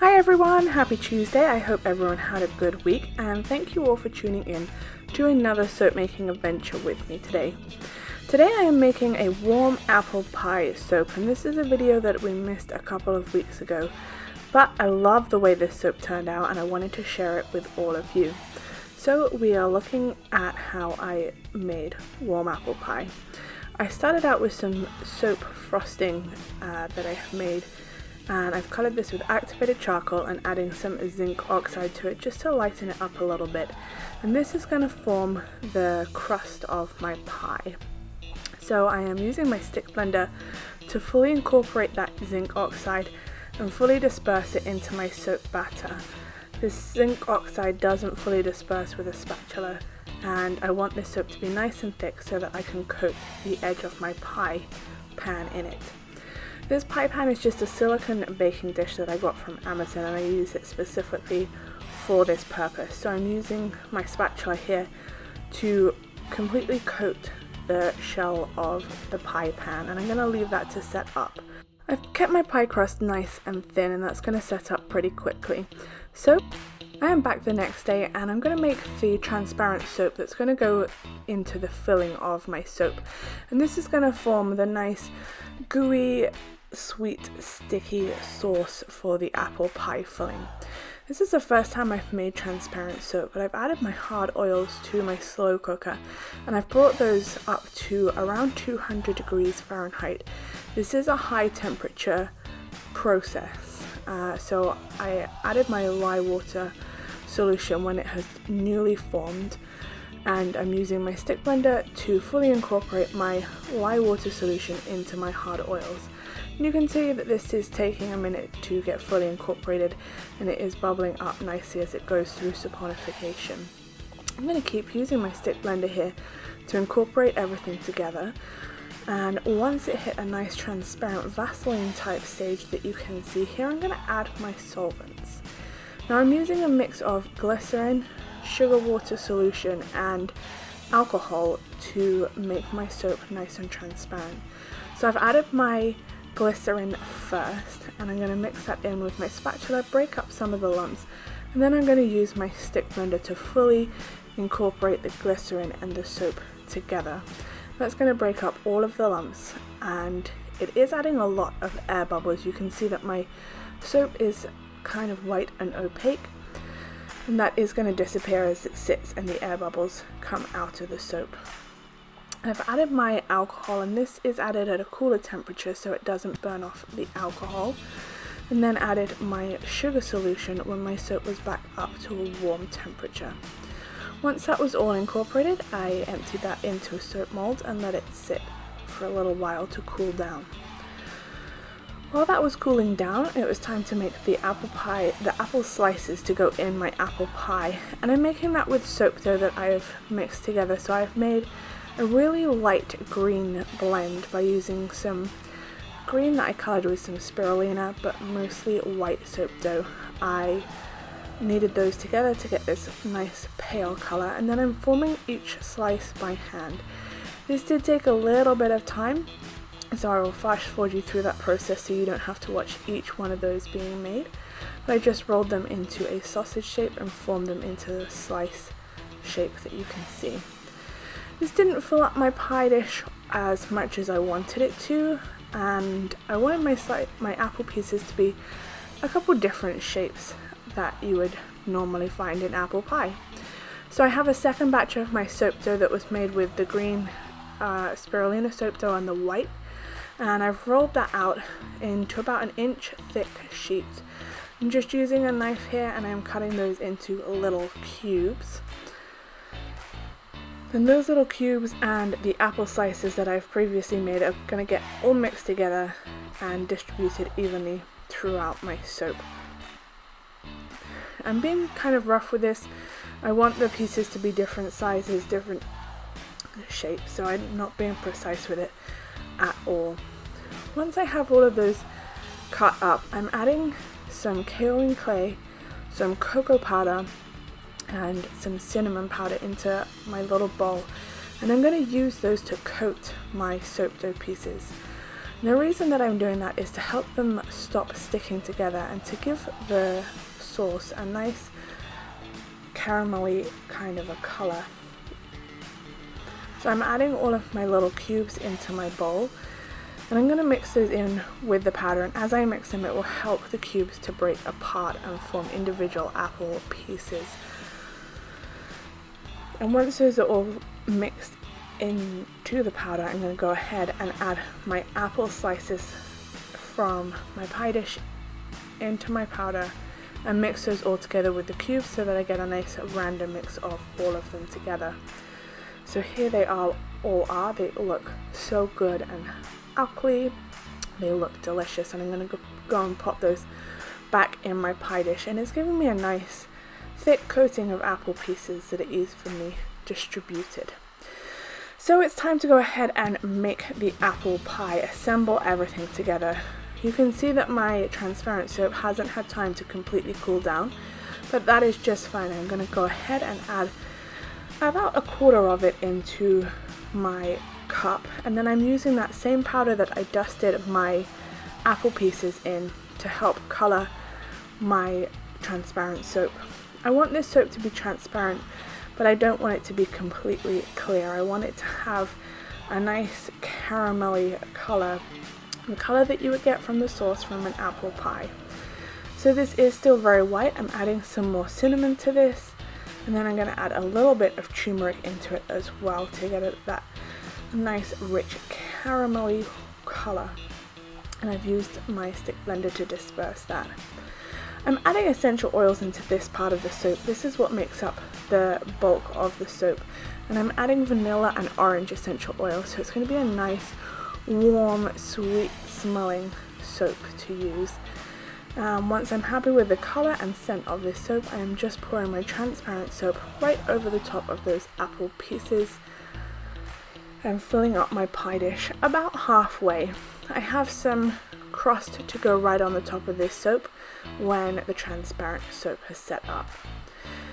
Hi everyone, happy Tuesday. I hope everyone had a good week and thank you all for tuning in to another soap making adventure with me today. Today I am making a warm apple pie soap, and this is a video that we missed a couple of weeks ago, but I love the way this soap turned out and I wanted to share it with all of you. So we are looking at how I made warm apple pie. I started out with some soap frosting that I have made, and I've colored this with activated charcoal and adding some zinc oxide to it just to lighten it up a little bit. And this is going to form the crust of my pie. So I am using my stick blender to fully incorporate that zinc oxide and fully disperse it into my soap batter. This zinc oxide doesn't fully disperse with a spatula, and I want this soap to be nice and thick so that I can coat the edge of my pie pan in it. This pie pan is just a silicone baking dish that I got from Amazon, and I use it specifically for this purpose. So I'm using my spatula here to completely coat the shell of the pie pan, and I'm going to leave that to set up. I've kept my pie crust nice and thin, and that's going to set up pretty quickly. So I am back the next day and I'm going to make the transparent soap that's going to go into the filling of my soap. And this is going to form the nice gooey, sweet, sticky sauce for the apple pie filling. This is the first time I've made transparent soap, but I've added my hard oils to my slow cooker and I've brought those up to around 200 degrees Fahrenheit. This is a high temperature process. So I added my lye water solution when it has newly formed, and I'm using my stick blender to fully incorporate my lye water solution into my hard oils. And you can see that this is taking a minute to get fully incorporated, and it is bubbling up nicely as it goes through saponification. I'm going to keep using my stick blender here to incorporate everything together. And once it hit a nice transparent Vaseline type stage that you can see here, I'm going to add my solvents. Now I'm using a mix of glycerin, sugar water solution and alcohol to make my soap nice and transparent. So I've added my glycerin first, and I'm going to mix that in with my spatula, break up some of the lumps, and then I'm going to use my stick blender to fully incorporate the glycerin and the soap together. That's going to break up all of the lumps, and it is adding a lot of air bubbles. You can see that my soap is kind of white and opaque, and that is going to disappear as it sits and the air bubbles come out of the soap. I've added my alcohol, and this is added at a cooler temperature so it doesn't burn off the alcohol, and then added my sugar solution when my soap was back up to a warm temperature. Once that was all incorporated, I emptied that into a soap mold and let it sit for a little while to cool down. While that was cooling down, it was time to make the apple pie, the apple slices to go in my apple pie. And I'm making that with soap dough that I have mixed together. So I've made a really light green blend by using some green that I colored with some spirulina, but mostly white soap dough. I kneaded those together to get this nice pale color, and then I'm forming each slice by hand. This did take a little bit of time, so I will flash forward you through that process so you don't have to watch each one of those being made. But I just rolled them into a sausage shape and formed them into the slice shape that you can see. This didn't fill up my pie dish as much as I wanted it to, and I wanted my apple pieces to be a couple different shapes that you would normally find in apple pie. So I have a second batch of my soap dough that was made with the green spirulina soap dough and the white, and I've rolled that out into about an inch thick sheet. I'm just using a knife here and I'm cutting those into little cubes. Then those little cubes and the apple slices that I've previously made are going to get all mixed together and distributed evenly throughout my soap. I'm being kind of rough with this. I want the pieces to be different sizes, different shapes, so I'm not being precise with it at all. Once I have all of those cut up, I'm adding some kaolin clay, some cocoa powder, and some cinnamon powder into my little bowl, and I'm going to use those to coat my soap dough pieces. And the reason that I'm doing that is to help them stop sticking together and to give the sauce a nice caramelly kind of a color. So I'm adding all of my little cubes into my bowl, and I'm going to mix those in with the powder, and as I mix them it will help the cubes to break apart and form individual apple pieces. And once those are all mixed into the powder, I'm going to go ahead and add my apple slices from my pie dish into my powder and mix those all together with the cubes so that I get a nice random mix of all of them together. So here they all are. They look so good and appley. They look delicious, and I'm going to go and pop those back in my pie dish, and it's giving me a nice thick coating of apple pieces that are evenly distributed. So it's time to go ahead and make the apple pie, assemble everything together. You can see that my transparent soap hasn't had time to completely cool down, but that is just fine. I'm going to go ahead and add about 1/4 of it into my cup, and then I'm using that same powder that I dusted my apple pieces in to help color my transparent soap. I want this soap to be transparent, but I don't want it to be completely clear. I want it to have a nice caramelly color, the color that you would get from the sauce from an apple pie. So this is still very white. I'm adding some more cinnamon to this, and then I'm going to add a little bit of turmeric into it as well to get it that nice rich caramelly color. And I've used my stick blender to disperse that. I'm adding essential oils into this part of the soap. This is what makes up the bulk of the soap, and I'm adding vanilla and orange essential oil, so it's going to be a nice warm sweet smelling soap to use. Once I'm happy with the color and scent of this soap, I am just pouring my transparent soap right over the top of those apple pieces and filling up my pie dish about halfway. I have some crust to go right on the top of this soap when the transparent soap has set up.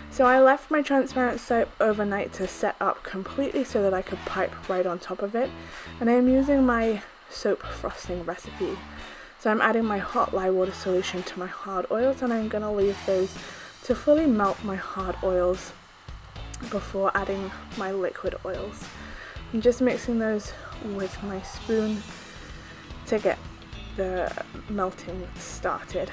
So I left my transparent soap overnight to set up completely so that I could pipe right on top of it, and I am using my soap frosting recipe. So I'm adding my hot lye water solution to my hard oils, and I'm going to leave those to fully melt my hard oils before adding my liquid oils. I'm just mixing those with my spoon to get the melting started.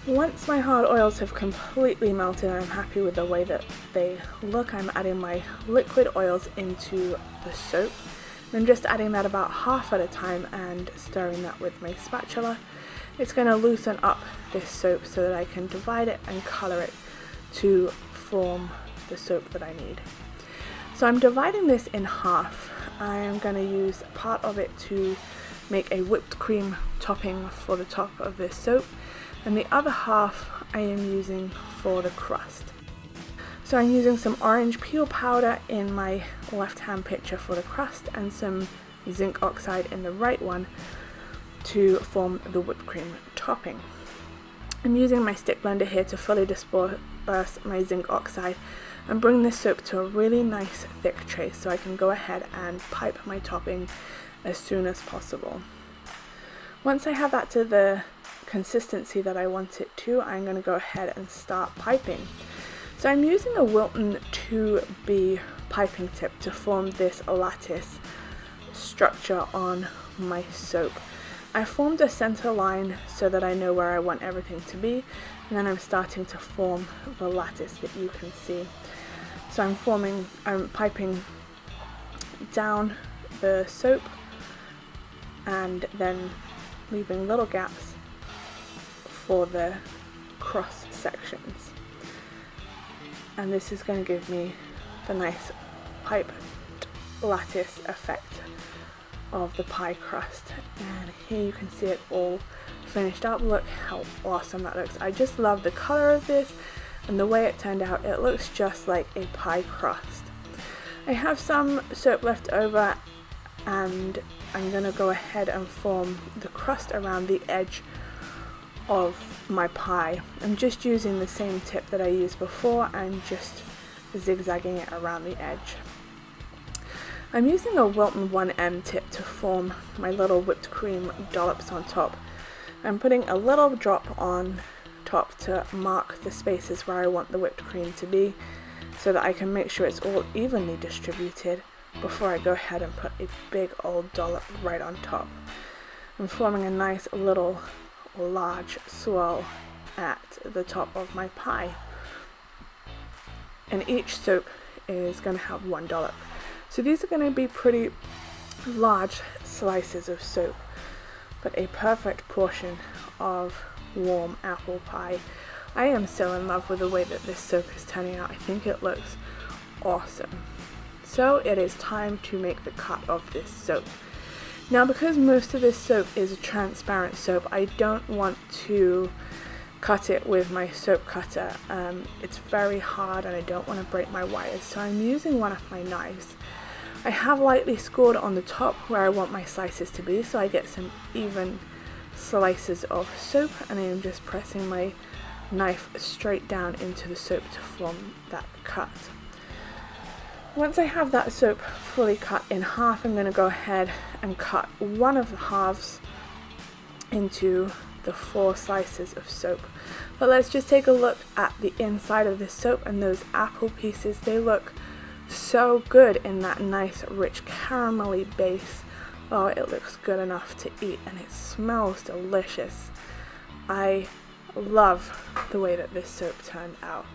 Once my hard oils have completely melted and I'm happy with the way that they look, I'm adding my liquid oils into the soap. I'm just adding that about half at a time and stirring that with my spatula. It's going to loosen up this soap so that I can divide it and color it to form the soap that I need. So I'm dividing this in half. I am going to use part of it to make a whipped cream topping for the top of this soap, and the other half I am using for the crust. So I'm using some orange peel powder in my left hand picture for the crust and some zinc oxide in the right one to form the whipped cream topping. I'm using my stick blender here to fully disperse my zinc oxide and bring this soap to a really nice thick trace so I can go ahead and pipe my topping as soon as possible. Once I have that to the consistency that I want it to, I'm going to go ahead and start piping. So I'm using a Wilton 2B piping tip to form this lattice structure on my soap. I formed a center line so that I know where I want everything to be, and then I'm starting to form the lattice that you can see. So I'm piping down the soap and then leaving little gaps for the cross sections. And this is going to give me the nice piped lattice effect of the pie crust. And here you can see it all finished up. Look how awesome that looks. I just love the color of this and the way it turned out. It looks just like a pie crust. I have some soap left over, and I'm going to go ahead and form the crust around the edge of my pie. I'm just using the same tip that I used before and just zigzagging it around the edge. I'm using a Wilton 1M tip to form my little whipped cream dollops on top. I'm putting a little drop on top to mark the spaces where I want the whipped cream to be, so that I can make sure it's all evenly distributed before I go ahead and put a big old dollop right on top. I'm forming a nice little large swirl at the top of my pie. And each soap is going to have one dollop. So these are going to be pretty large slices of soap, but a perfect portion of warm apple pie. I am so in love with the way that this soap is turning out. I think it looks awesome. So it is time to make the cut of this soap. Now, because most of this soap is a transparent soap, I don't want to cut it with my soap cutter. It's very hard and I don't want to break my wires, so I'm using one of my knives. I have lightly scored on the top where I want my slices to be, so I get some even slices of soap, and I am just pressing my knife straight down into the soap to form that cut. Once I have that soap fully cut in half, I'm going to go ahead and cut one of the halves into the 4 slices of soap. But let's just take a look at the inside of this soap, and those apple pieces, they look so good in that nice rich caramelly base. Oh, it looks good enough to eat and it smells delicious. I love the way that this soap turned out.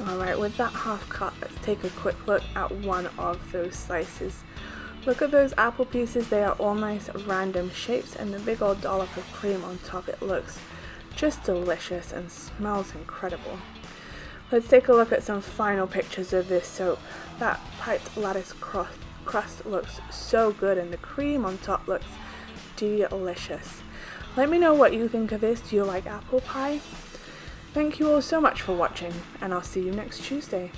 Alright, with that half cut, let's take a quick look at one of those slices. Look at those apple pieces, they are all nice random shapes, and the big old dollop of cream on top. It looks just delicious and smells incredible. Let's take a look at some final pictures of this soap. That piped lattice crust looks so good, and the cream on top looks delicious. Let me know what you think of this. Do you like apple pie? Thank you all so much for watching, and I'll see you next Tuesday.